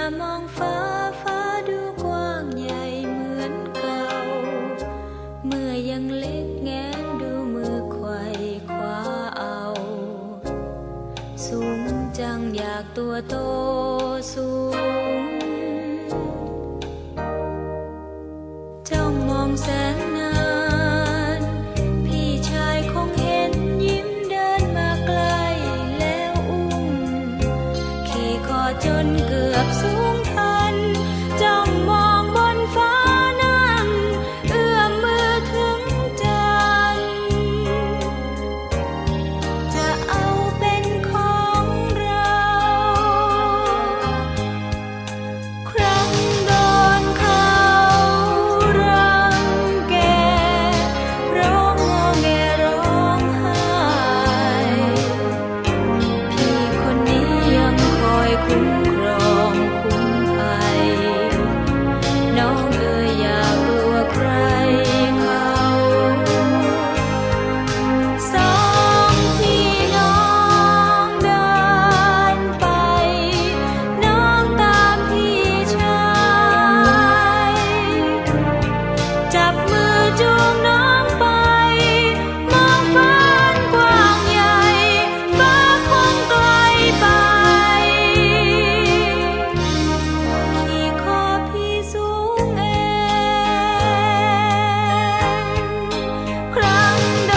ามองฟ้าฟ้าดูกว้างใหญ่เหมือนเก่าเมื่อยังเล็กแงนดูมือไขว่คว้าเอาสูงจังอยากตัวโตสูงจ้องมองแสนนานพี่ชายคงเห็นยิ้มเดินมาใกล้แล้วอุ้มขี่คอจนเกือบสูงทันจ้องมองบนฟ้านั้นเอื้อมมือถึงจันทร์จะเอาเป็นของเราครั้งโดนเขารังแกร้องงอแงร้องไห้พี่คนนี้ยังคอยคุ้มครองคุ้มภัยน้องเอ๋ยอย่ากลัวใครเขาสองพี่น้องเดินไปน้องตามพี่ชายจับมือจูงน้องไปมองฟ้ากว้างใหญ่ฟ้าคงไกลไปขี่คอพี่สูงเองครั้งโด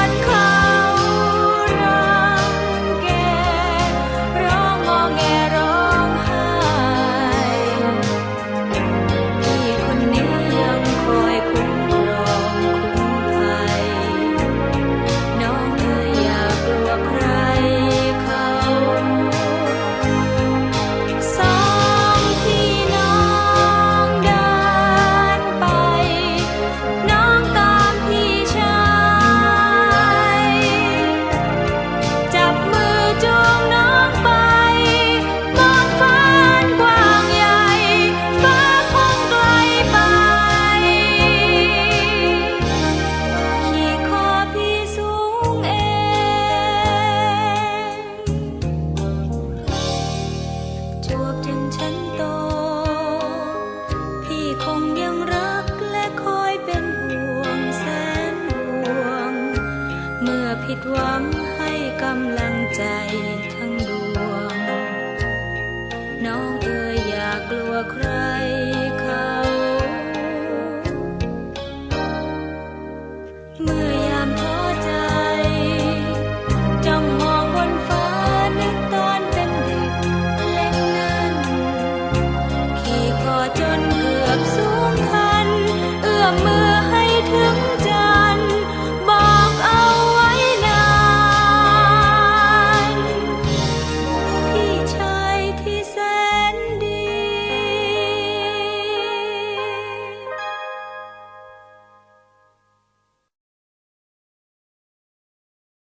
นเขารังแกร้องงอแงร้องไห้พี่คนนี้ยังคอยคุ้มครองคุ้มภัยน้องเอ๋ยอย่ากลัวใครเขาสองพี่น้องเดินไปน้องตามพี่ชายจับมือจูงน้องไปมองฟ้ากว้างใหญ่ฟ้าคงไกลไปขี่คอพี่สูงเองจวบจนฉันโตพี่คงยังรักและคอยเป็นห่วงแสนห่วงเมื่อผิดหวังให้กำลังใจทั้งดวงน้องเอ๋ยอย่ากลัวใคร